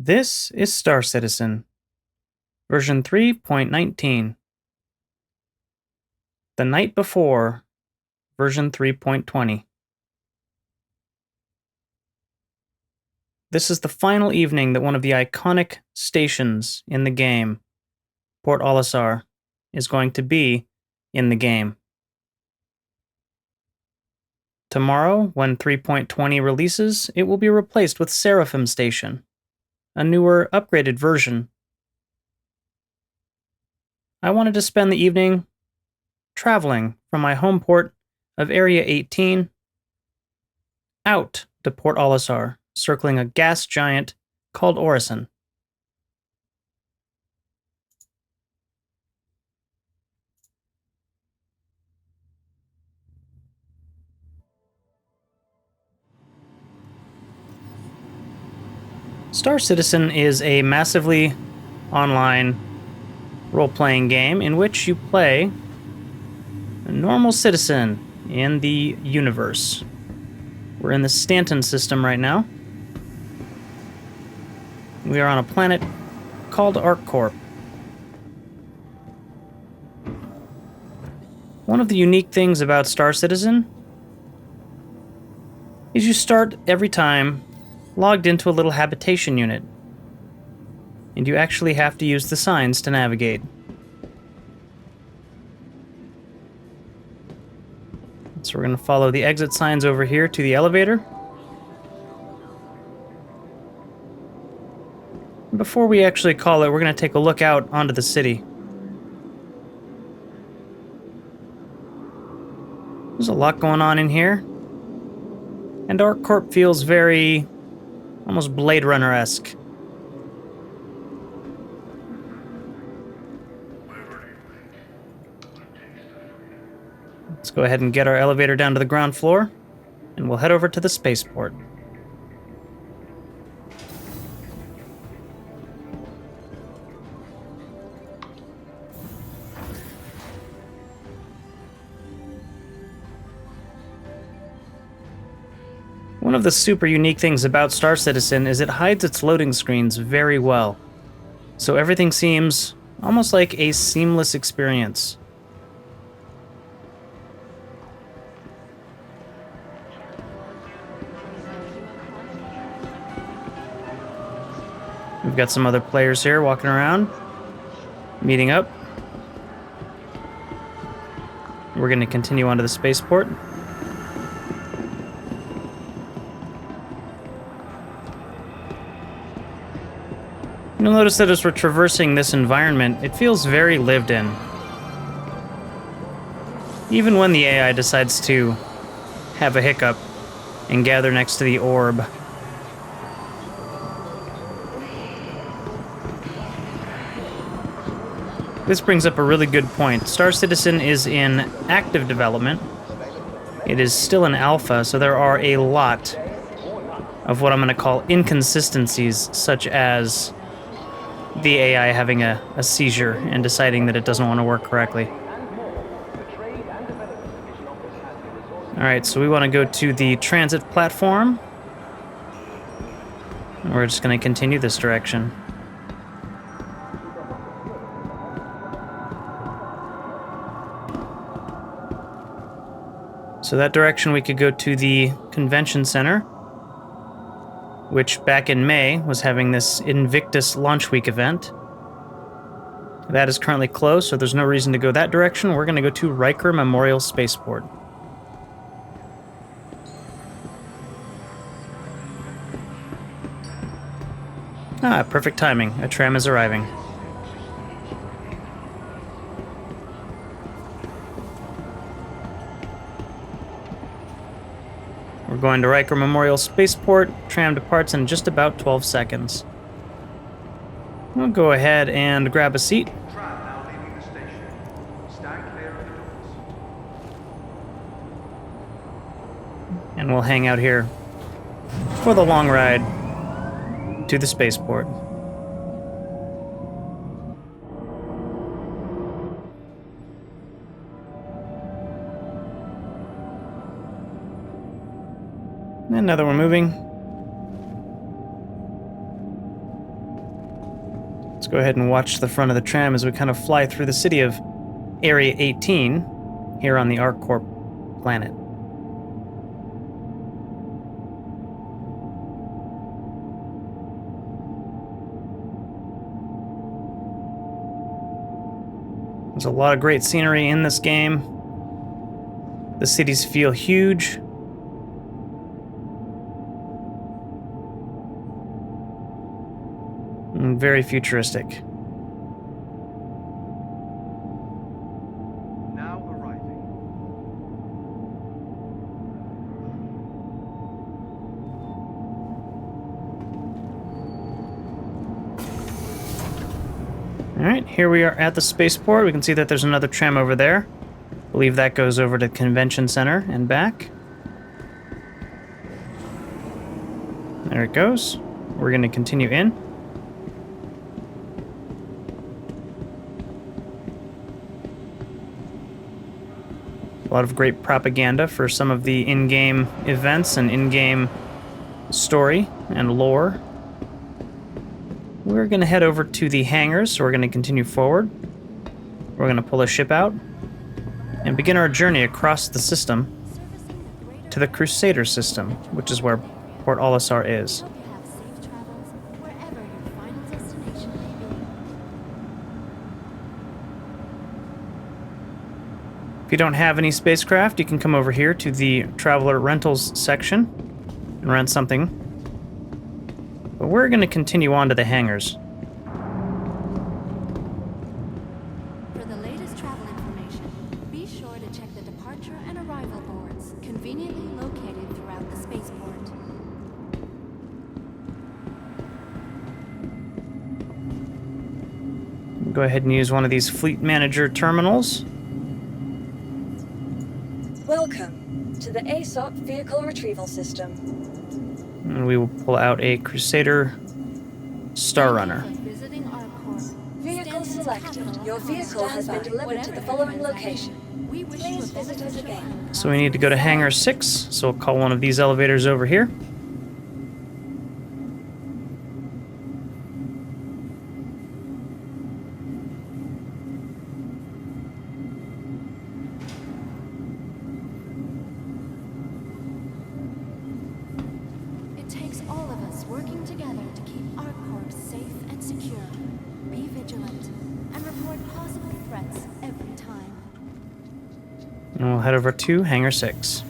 This is Star Citizen, version 3.19. The night before, version 3.20. This is the final evening that one of the iconic stations in the game, Port Olisar, is going to be in the game. Tomorrow, when 3.20 releases, it will be replaced with Seraphim Station, a newer, upgraded version. I wanted to spend the evening traveling from my home port of Area 18 out to Port Olisar, circling a gas giant called Orison. Star Citizen is a massively online role-playing game in which you play a normal citizen in the universe. We're in the Stanton System right now. We are on a planet called ArcCorp. One of the unique things about Star Citizen is you start every time logged into a little habitation unit, and you actually have to use the signs to navigate. So we're going to follow the exit signs over here to the elevator. Before we actually call it, we're going to take a look out onto the city. There's a lot going on in here. And ArcCorp feels very, almost Blade Runner-esque. Let's go ahead and get our elevator down to the ground floor, and we'll head over to the spaceport. One of the super unique things about Star Citizen is it hides its loading screens very well, so everything seems almost like a seamless experience. We've got some other players here walking around, meeting up. We're going to continue onto the spaceport. You'll notice that as we're traversing this environment, it feels very lived in. Even when the AI decides to have a hiccup and gather next to the orb. This brings up a really good point. Star Citizen is in active development. It is still in alpha, so there are a lot of what I'm going to call inconsistencies, such as the AI having a seizure and deciding that it doesn't want to work correctly. Alright, so we want to go to the transit platform. And we're just going to continue this direction. So that direction we could go to the convention center, which back in May was having this Invictus Launch Week event. That is currently closed, so there's no reason to go that direction. We're going to go to Riker Memorial Spaceport. Ah, perfect timing. A tram is arriving. We're going to Riker Memorial Spaceport. Tram departs in just about 12 seconds. We'll go ahead and grab a seat. Tram now leaving the station. Stand clear of the doors. And we'll hang out here for the long ride to the spaceport. And now that we're moving, go ahead and watch the front of the tram as we kind of fly through the city of Area 18 here on the ArcCorp planet. There's a lot of great scenery in this game. The cities feel huge. And very futuristic. Now arriving. Alright, here we are at the spaceport. We can see that there's another tram over there. I believe that goes over to the convention center and back. There it goes. We're going to continue in. A lot of great propaganda for some of the in-game events and in-game story and lore. We're going to head over to the hangars, so we're going to continue forward. We're going to pull a ship out and begin our journey across the system to the Crusader system, which is where Port Olisar is. Hope you have safe travels wherever your final destination may be. If you don't have any spacecraft, you can come over here to the Traveler Rentals section and rent something. But we're going to continue on to the hangars. For the latest travel information, be sure to check the departure and arrival boards, conveniently located throughout the spaceport. Go ahead and use one of these Fleet Manager terminals. Welcome to the ASOP Vehicle Retrieval System. And we will pull out a Crusader Star Runner. Thank you for visiting ArcCorp. Vehicle Stanton's selected. capital Your vehicle has been stands by. delivered to the Whatever following your location. We wish you a Please visit us pleasant again. trip. So we need to go to Hangar 6, so we'll call one of these elevators over here. It takes all of us working together to keep ArcCorp safe and secure. Be vigilant and report possible threats every time. And we'll head over to Hangar 6.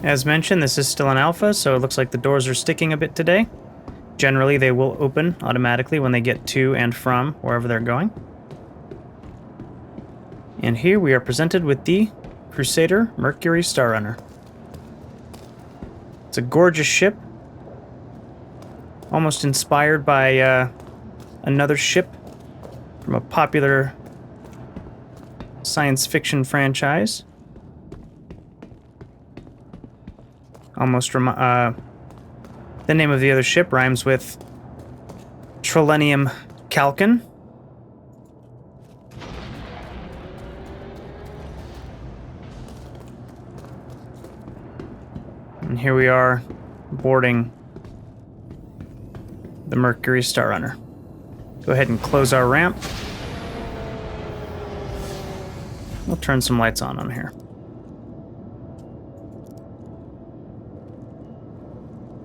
As mentioned, this is still an alpha, so it looks like the doors are sticking a bit today. Generally, they will open automatically when they get to and from wherever they're going. And here we are presented with the Crusader Mercury Star Runner. It's a gorgeous ship, almost inspired by another ship from a popular science fiction franchise. The name of the other ship rhymes with Trillenium Calcon. And here we are boarding the Mercury Star Runner. Go ahead and close our ramp. We'll turn some lights on here.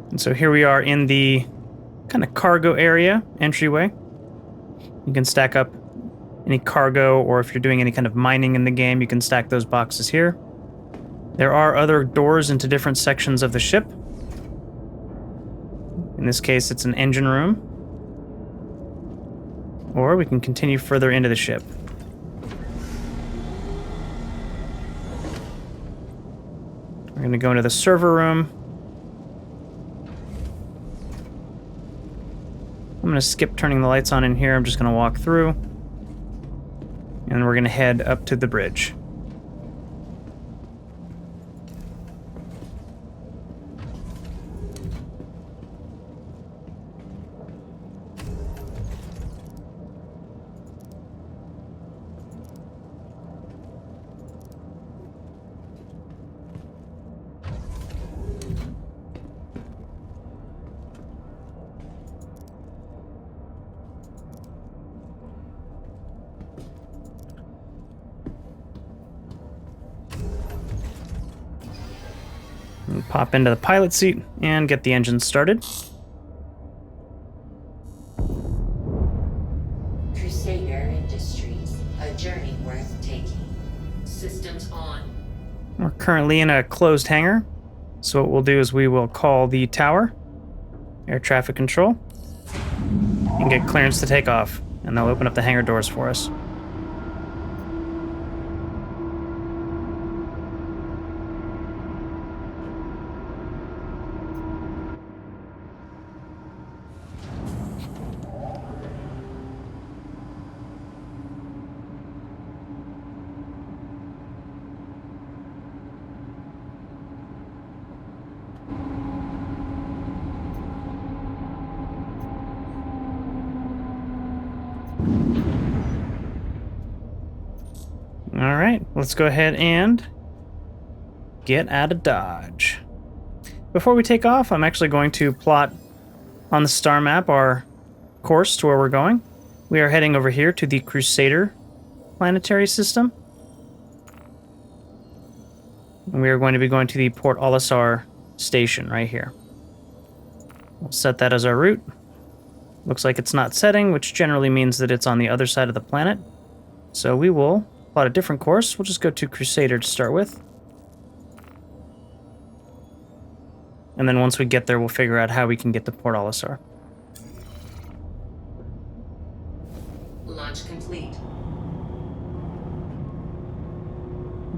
And so here we are in the kind of cargo area entryway. You can stack up any cargo, or if you're doing any kind of mining in the game, you can stack those boxes here. There are other doors into different sections of the ship. In this case, it's an engine room. Or we can continue further into the ship. We're going to go into the server room. I'm going to skip turning the lights on in here. I'm just going to walk through. And we're going to head up to the bridge. And pop into the pilot seat and get the engine started. Crusader Industries, a journey worth taking. Systems on. We're currently in a closed hangar, so what we'll do is we will call the tower, air traffic control, and get clearance to take off, and they'll open up the hangar doors for us. All right, let's go ahead and get out of Dodge. Before we take off, I'm actually going to plot on the star map our course to where we're going. We are heading over here to the Crusader planetary system. And we are going to be going to the Port Olisar station right here. We'll set that as our route. Looks like it's not setting, which generally means that it's on the other side of the planet. So we will plot a different course. We'll just go to Crusader to start with. And then once we get there, we'll figure out how we can get to Port Olisar. Launch complete.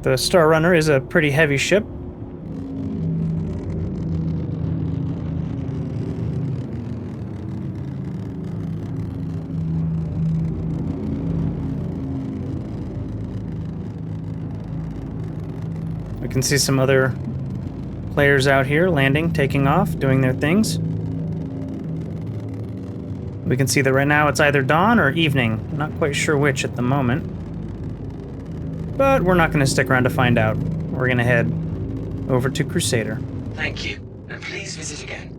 The Star Runner is a pretty heavy ship. We can see some other players out here landing, taking off, doing their things. We can see that right now it's either dawn or evening. I'm not quite sure which at the moment. But we're not going to stick around to find out. We're going to head over to Crusader. Thank you, and please visit again.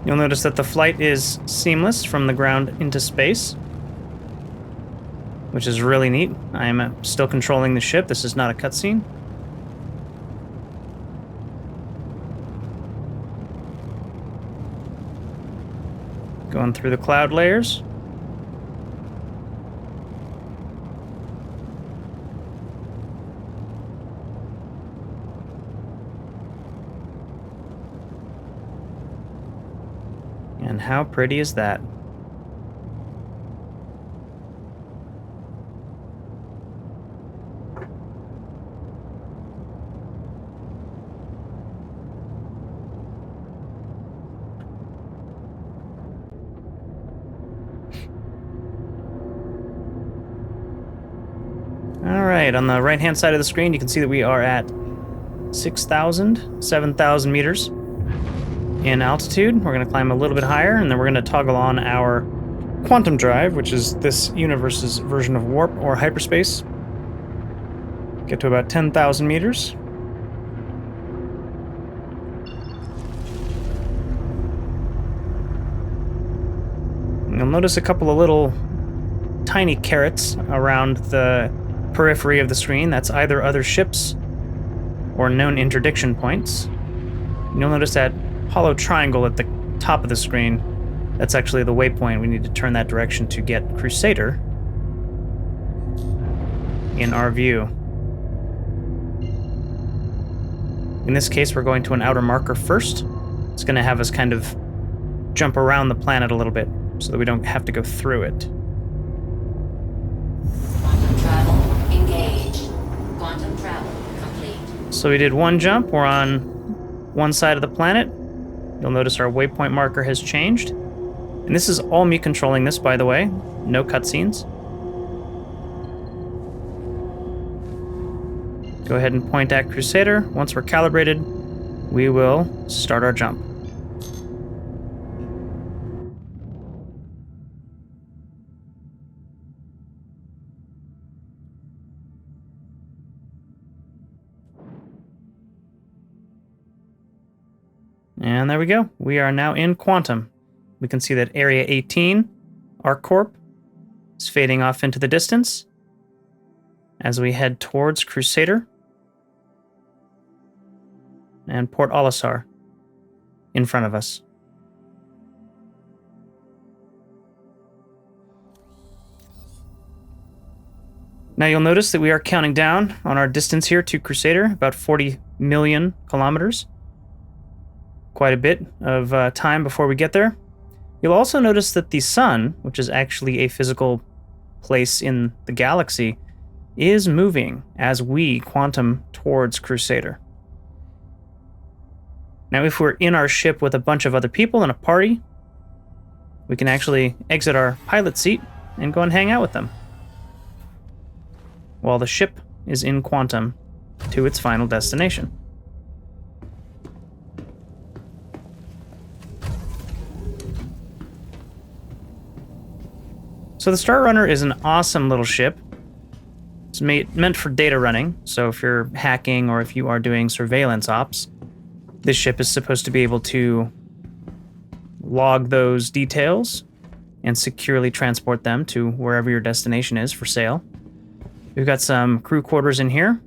You'll notice that the flight is seamless from the ground into space, which is really neat. I am still controlling the ship. This is not a cutscene. Going through the cloud layers. And how pretty is that? All right, on the right-hand side of the screen, you can see that we are at 6,000, 7,000 meters in altitude. We're going to climb a little bit higher, and then we're going to toggle on our quantum drive, which is this universe's version of warp or hyperspace. Get to about 10,000 meters. You'll notice a couple of little tiny carrots around the periphery of the screen. That's either other ships or known interdiction points. You'll notice that hollow triangle at the top of the screen. That's actually the waypoint. We need to turn that direction to get Crusader in our view. In this case, we're going to an outer marker first. It's going to have us kind of jump around the planet a little bit so that we don't have to go through it. Quantum travel engaged. Quantum travel complete. So we did one jump. We're on one side of the planet. You'll notice our waypoint marker has changed. And this is all me controlling this, by the way. No cutscenes. Go ahead and point at Crusader. Once we're calibrated, we will start our jump. . And there we go. We are now in Quantum. We can see that Area 18, ArcCorp, is fading off into the distance as we head towards Crusader and Port Olisar in front of us. Now you'll notice that we are counting down on our distance here to Crusader, about 40 million kilometers. Quite a bit of time before we get there. You'll also notice that the sun, which is actually a physical place in the galaxy, is moving as we quantum towards Crusader. Now, if we're in our ship with a bunch of other people in a party, we can actually exit our pilot seat and go and hang out with them, while the ship is in Quantum to its final destination. So the Star Runner is an awesome little ship. It's meant for data running, so if you're hacking or if you are doing surveillance ops, this ship is supposed to be able to log those details and securely transport them to wherever your destination is for sale. We've got some crew quarters in here.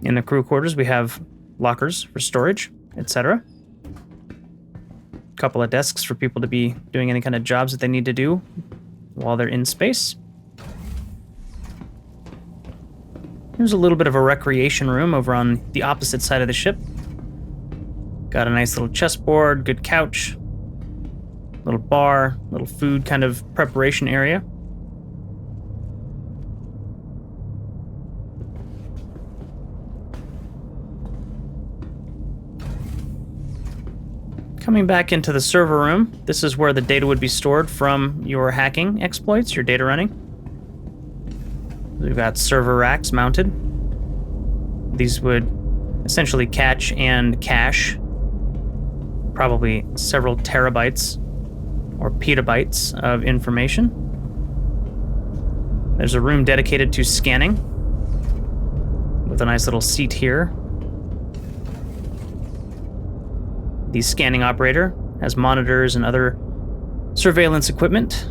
In the crew quarters, we have lockers for storage, etc. A couple of desks for people to be doing any kind of jobs that they need to do while they're in space. Here's a little bit of a recreation room over on the opposite side of the ship. Got a nice little chessboard, good couch, little bar, little food kind of preparation area. Coming back into the server room, this is where the data would be stored from your hacking exploits, your data running. We've got server racks mounted. These would essentially catch and cache probably several terabytes or petabytes of information. There's a room dedicated to scanning with a nice little seat here. The scanning operator has monitors and other surveillance equipment.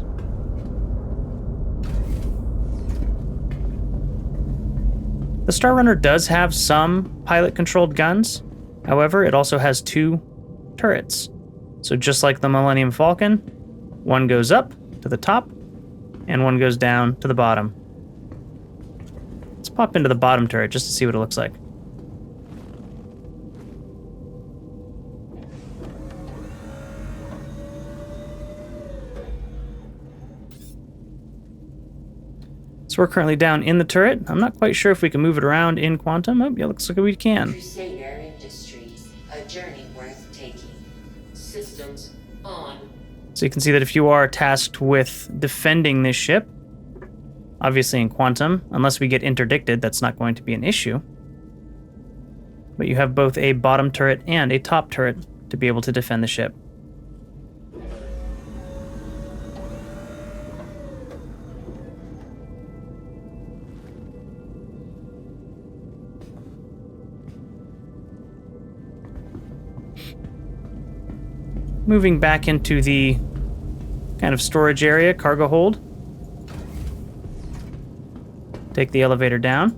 The Star Runner does have some pilot-controlled guns. However, it also has 2 turrets. So just like the Millennium Falcon, one goes up to the top and one goes down to the bottom. Let's pop into the bottom turret just to see what it looks like. So we're currently down in the turret. I'm not quite sure if we can move it around in Quantum. Oh, yeah, looks like we can. Crusader Industries, a journey worth taking. Systems on. So you can see that if you are tasked with defending this ship, obviously in Quantum, unless we get interdicted, that's not going to be an issue. But you have both a bottom turret and a top turret to be able to defend the ship. Moving back into the kind of storage area, cargo hold. Take the elevator down.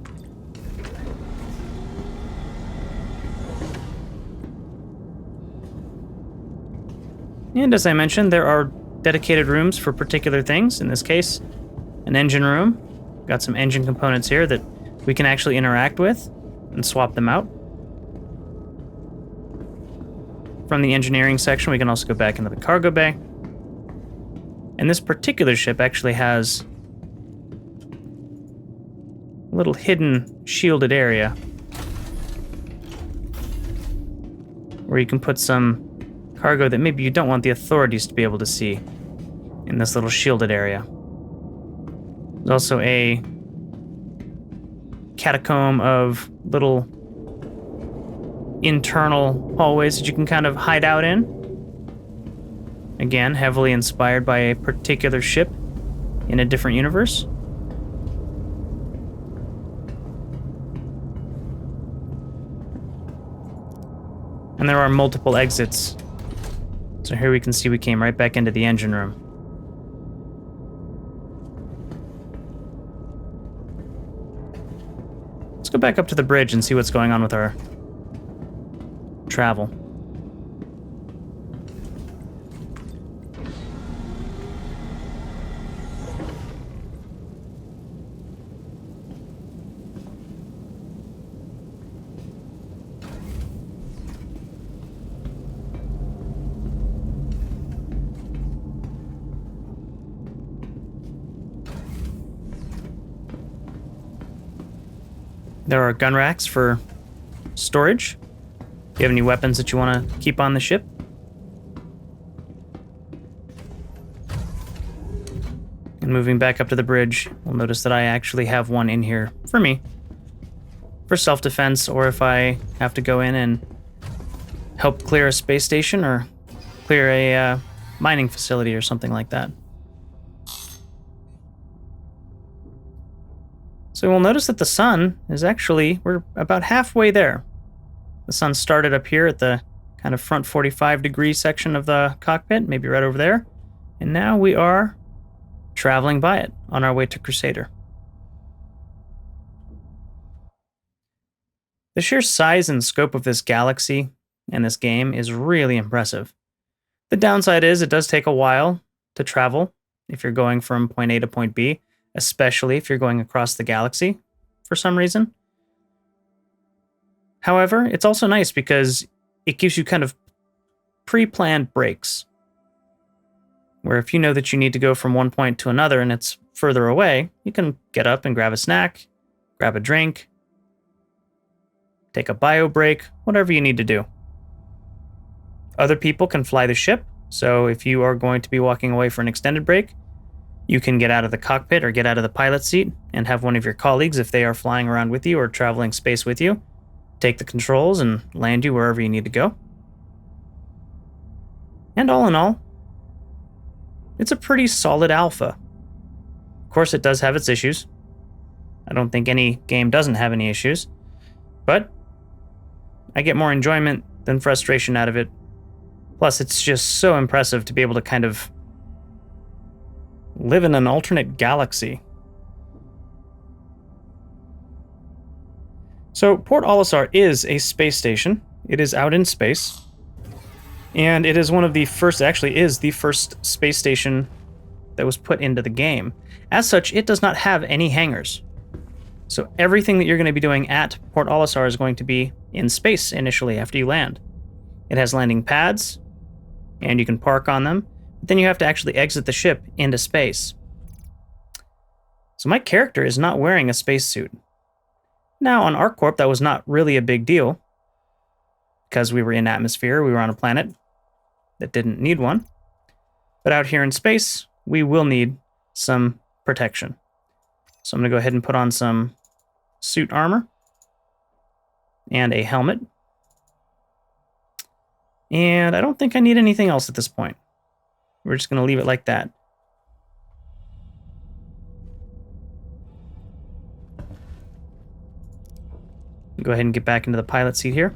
And as I mentioned, there are dedicated rooms for particular things. In this case, an engine room. Got some engine components here that we can actually interact with and swap them out. From the engineering section, we can also go back into the cargo bay. And this particular ship actually has a little hidden shielded area where you can put some cargo that maybe you don't want the authorities to be able to see in this little shielded area. There's also a catacomb of little internal hallways that you can kind of hide out in. Again, heavily inspired by a particular ship in a different universe. And there are multiple exits. So here we can see we came right back into the engine room. Let's go back up to the bridge and see what's going on with our travel. There are gun racks for storage. Do you have any weapons that you want to keep on the ship? And moving back up to the bridge, we'll notice that I actually have one in here for me. For self-defense, or if I have to go in and help clear a space station or clear a mining facility or something like that. So we'll notice that the sun is actually, we're about halfway there. The sun started up here at the kind of front 45-degree section of the cockpit, maybe right over there. And now we are traveling by it on our way to Crusader. The sheer size and scope of this galaxy and this game is really impressive. The downside is it does take a while to travel if you're going from point A to point B, especially if you're going across the galaxy for some reason. However, it's also nice because it gives you kind of pre-planned breaks, where if you know that you need to go from one point to another and it's further away, you can get up and grab a snack, grab a drink, take a bio break, whatever you need to do. Other people can fly the ship, so if you are going to be walking away for an extended break, you can get out of the cockpit or get out of the pilot seat and have one of your colleagues, if they are flying around with you or traveling space with you, take the controls and land you wherever you need to go. And all in all, it's a pretty solid alpha. Of course, it does have its issues. I don't think any game doesn't have any issues, but I get more enjoyment than frustration out of it. Plus, it's just so impressive to be able to kind of live in an alternate galaxy. So, Port Olisar is a space station. It is out in space. And it is one of the first, actually is the first space station that was put into the game. As such, it does not have any hangars. So everything that you're going to be doing at Port Olisar is going to be in space initially after you land. It has landing pads, and you can park on them. But then you have to actually exit the ship into space. So my character is not wearing a spacesuit. Now, on ArcCorp, that was not really a big deal, because we were in atmosphere, we were on a planet that didn't need one. But out here in space, we will need some protection. So I'm going to go ahead and put on some suit armor and a helmet. And I don't think I need anything else at this point. We're just going to leave it like that. Go ahead and get back into the pilot seat here.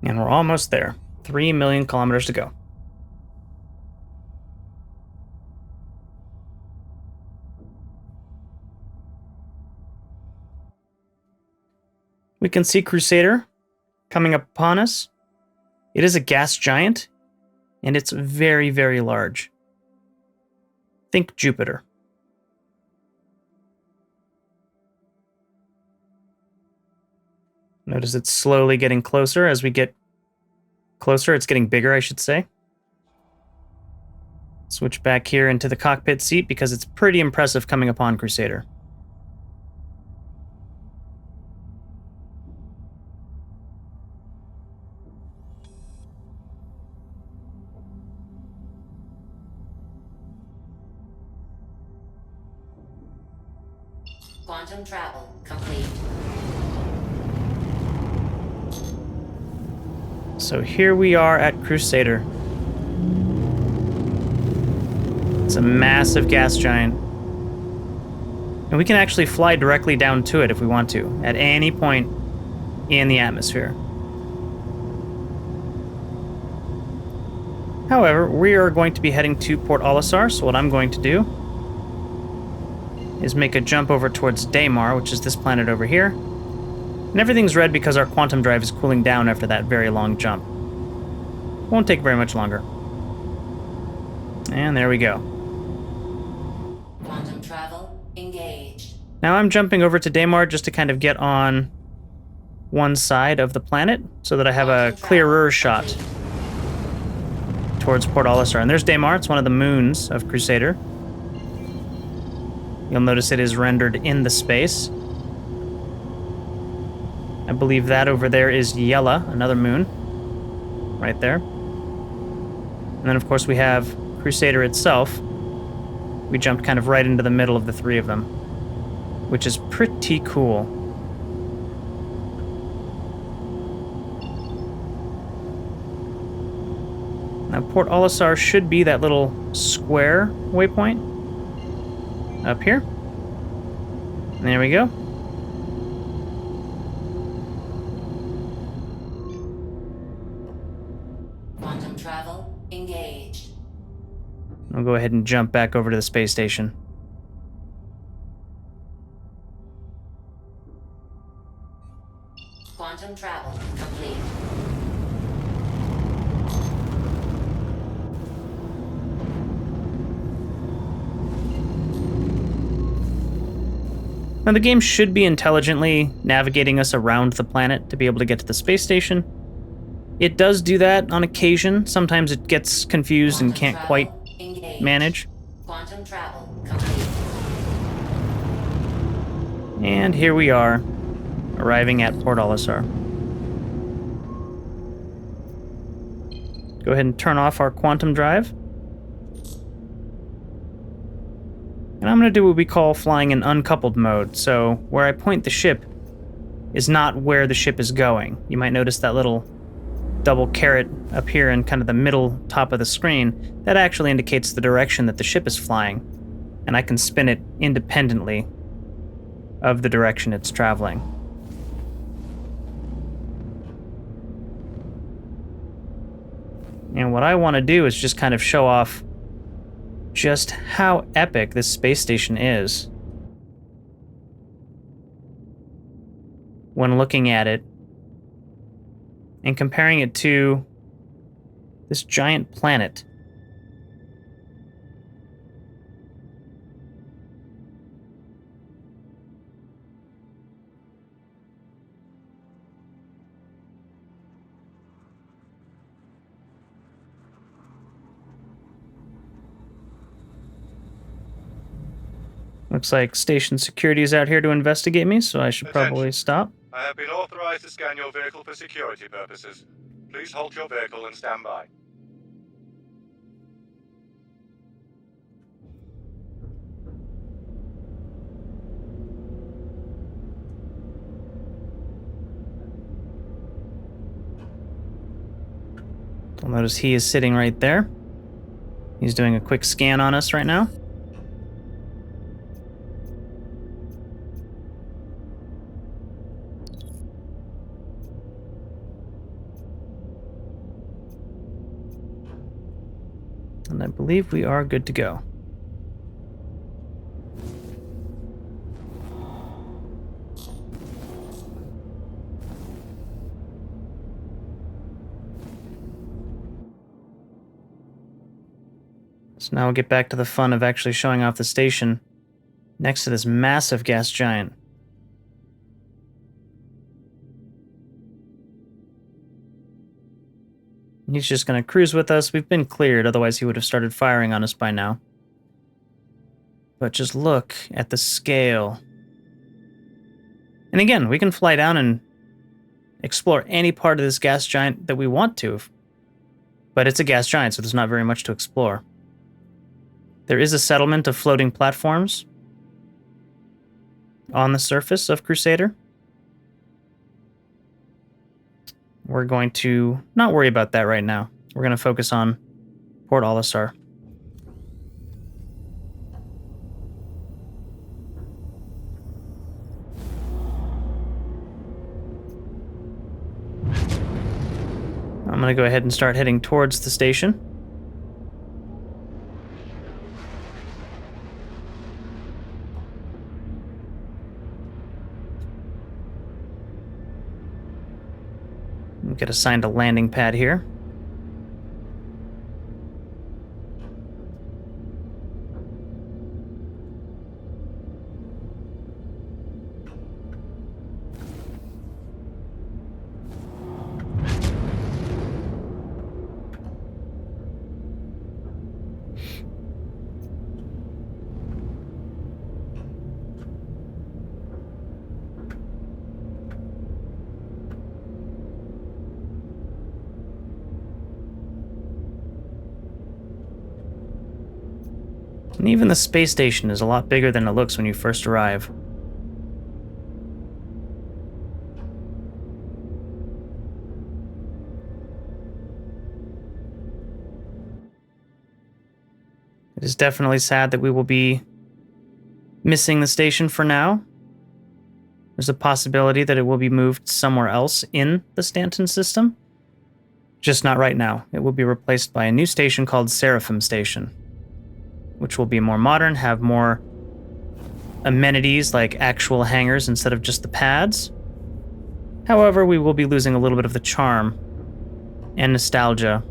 And we're almost there. 3 million kilometers to go. We can see Crusader coming upon us. It is a gas giant, and it's very, very large. Think Jupiter. Notice it's slowly getting closer. As we get closer, it's getting bigger, I should say. Switch back here into the cockpit seat because it's pretty impressive coming upon Crusader. Quantum travel complete. So here we are at Crusader. It's a massive gas giant. And we can actually fly directly down to it if we want to, at any point in the atmosphere. However, we are going to be heading to Port Olisar, so what I'm going to do is make a jump over towards Daymar, which is this planet over here. And everything's red because our quantum drive is cooling down after that very long jump. Won't take very much longer. And there we go. Quantum travel engaged. Now I'm jumping over to Daymar just to kind of get on one side of the planet so that I have a clearer shot towards Port Olisar. And there's Daymar. It's one of the moons of Crusader. You'll notice it is rendered in the space. I believe that over there is Yella, another moon. Right there. And then, of course, we have Crusader itself. We jumped kind of right into the middle of the three of them, which is pretty cool. Now, Port Olisar should be that little square waypoint up here. And there we go. Quantum travel engaged. I'll go ahead and jump back over to the space station. Quantum travel complete. Now, the game should be intelligently navigating us around the planet to be able to get to the space station. It does do that on occasion. Sometimes it gets confused and can't quite manage. Quantum travel complete. And here we are, arriving at Port Olisar. Go ahead and turn off our quantum drive. And I'm going to do what we call flying in uncoupled mode. So where I point the ship is not where the ship is going. You might notice that little double caret up here in kind of the middle top of the screen. That actually indicates the direction that the ship is flying. And I can spin it independently of the direction it's traveling. And what I want to do is just kind of show off just how epic this space station is when looking at it and comparing it to this giant planet. Looks like station security is out here to investigate me, so I should probably stop. I have been authorized to scan your vehicle for security purposes. Please halt your vehicle and stand by. You'll notice he is sitting right there. He's doing a quick scan on us right now. And I believe we are good to go. So now we'll get back to the fun of actually showing off the station next to this massive gas giant. He's just going to cruise with us. We've been cleared, otherwise he would have started firing on us by now. But just look at the scale. And again, we can fly down and explore any part of this gas giant that we want to. But it's a gas giant, so there's not very much to explore. There is a settlement of floating platforms on the surface of Crusader. We're going to not worry about that right now. We're going to focus on Port Olisar. going to go ahead and start heading towards the station. Get assigned a landing pad here. And even the space station is a lot bigger than it looks when you first arrive. It is definitely sad that we will be missing the station for now. There's a possibility that it will be moved somewhere else in the Stanton system. Just not right now. It will be replaced by a new station called Seraphim Station, which will be more modern, have more amenities like actual hangars instead of just the pads. However, we will be losing a little bit of the charm and nostalgia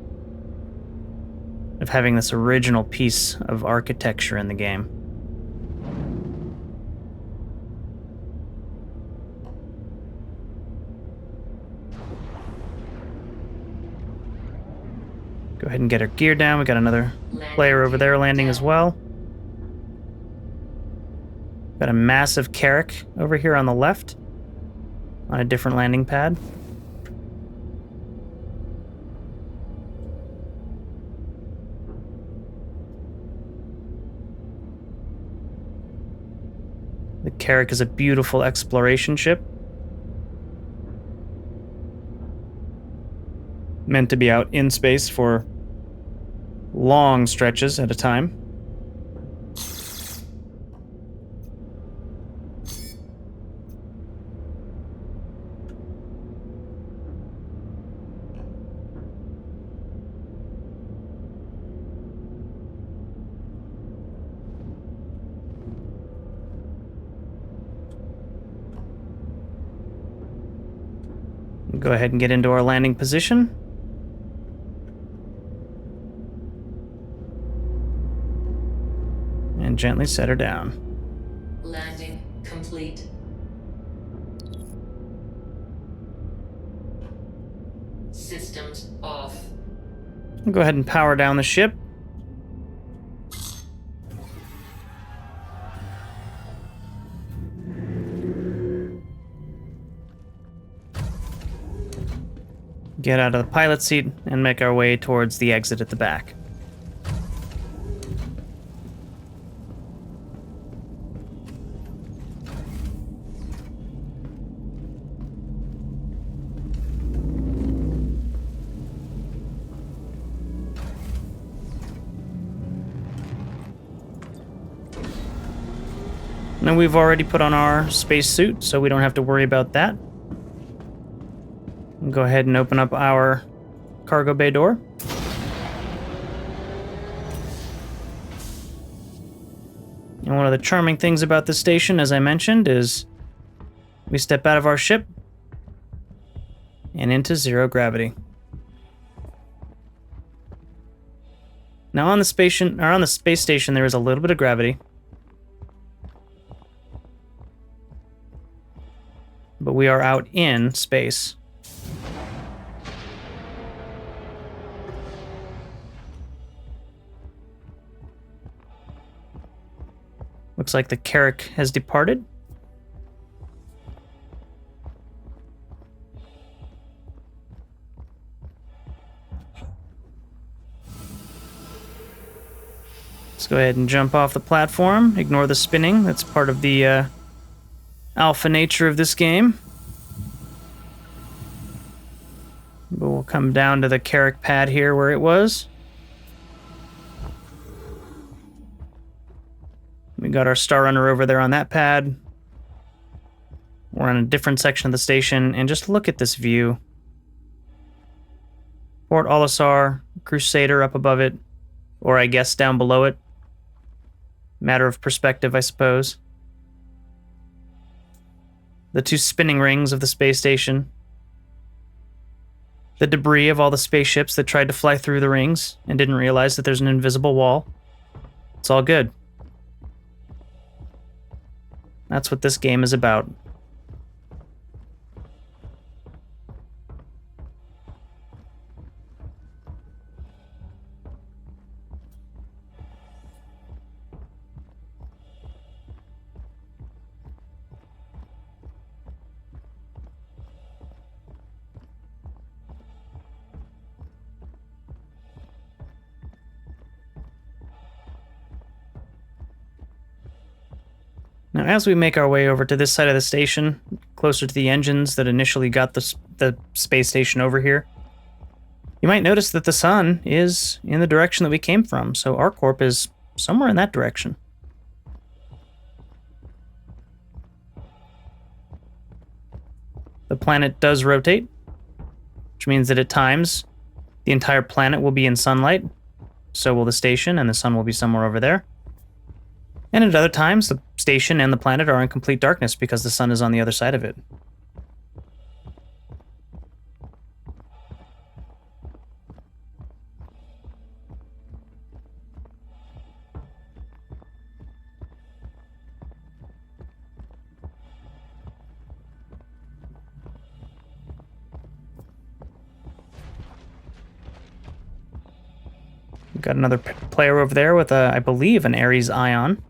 of having this original piece of architecture in the game. Go ahead and get our gear down. We got another player over there landing as well. Got a massive Carrack over here on the left on a different landing pad. The Carrack is a beautiful exploration ship, meant to be out in space for long stretches at a time. Go ahead and get into our landing position. And gently set her down. Landing complete. Systems off. Go ahead and power down the ship. Get out of the pilot seat and make our way towards the exit at the back. Now we've already put on our spacesuit, so we don't have to worry about that. We'll go ahead and open up our cargo bay door. And one of the charming things about this station, as I mentioned, is we step out of our ship and into zero gravity. Now on the space station, there is a little bit of gravity. But we are out in space. Looks like the Carrack has departed. Let's go ahead and jump off the platform. Ignore the spinning. That's part of the alpha nature of this game. But we'll come down to the Carrack pad here where it was. We got our Star Runner over there on that pad. We're on a different section of the station, and just look at this view. Port Olisar, Crusader up above it, or I guess down below it. Matter of perspective, I suppose. The 2 spinning rings of the space station. The debris of all the spaceships that tried to fly through the rings and didn't realize that there's an invisible wall. It's all good. That's what this game is about. Now, as we make our way over to this side of the station, closer to the engines that initially got the space station over here, you might notice that the sun is in the direction that we came from, so ArcCorp is somewhere in that direction. The planet does rotate, which means that at times the entire planet will be in sunlight, so will the station, and the sun will be somewhere over there. And at other times, the station and the planet are in complete darkness because the sun is on the other side of it. We've got another player over there with, I believe, an Ares ion.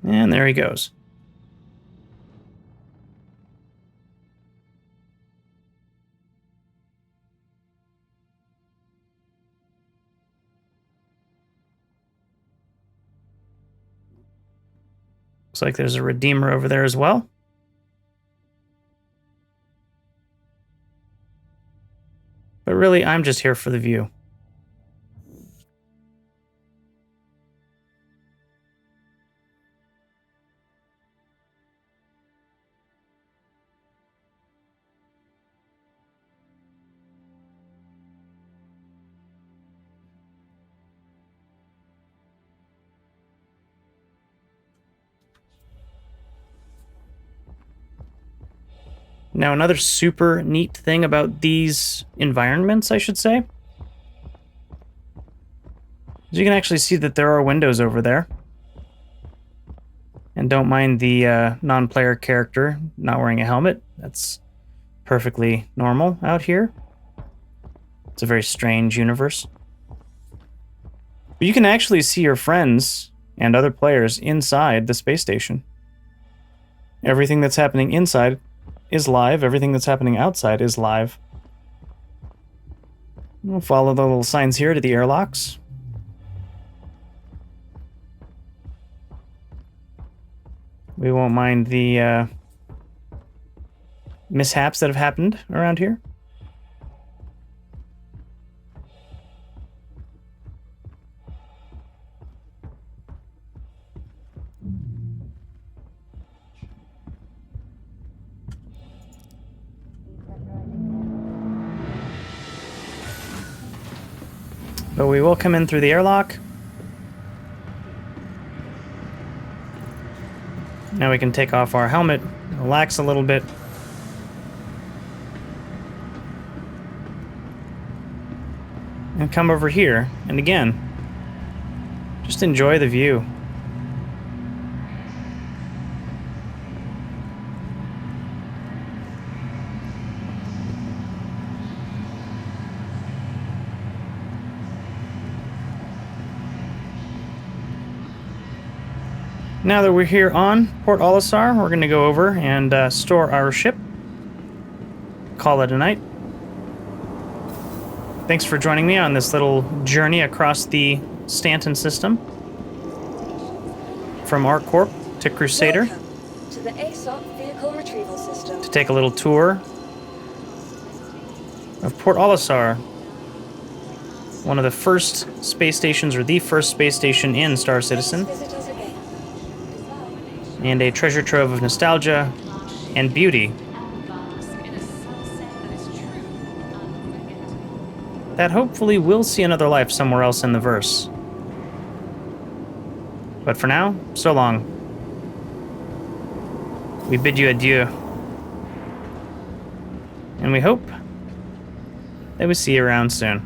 And there he goes. Looks like there's a Redeemer over there as well. But really, I'm just here for the view. Now, another super neat thing about these environments, I should say, is you can actually see that there are windows over there. And don't mind the non-player character not wearing a helmet. That's perfectly normal out here. It's a very strange universe. But you can actually see your friends and other players inside the space station. Everything that's happening inside is live. Everything that's happening outside is live. We'll follow the little signs here to the airlocks. We won't mind the mishaps that have happened around here. But we will come in through the airlock. Now we can take off our helmet, relax a little bit. And come over here, and again, just enjoy the view. Now that we're here on Port Olisar, we're going to go over and store our ship. Call it a night. Thanks for joining me on this little journey across the Stanton System. From ArcCorp to Crusader. Welcome to the ASOP Vehicle Retrieval System. To take a little tour of Port Olisar. One of the first space stations, or the first space station in Star Citizen. Please visit us again. And a treasure trove of nostalgia and beauty that hopefully will see another life somewhere else in the verse. But for now, so long. We bid you adieu. And we hope that we see you around soon.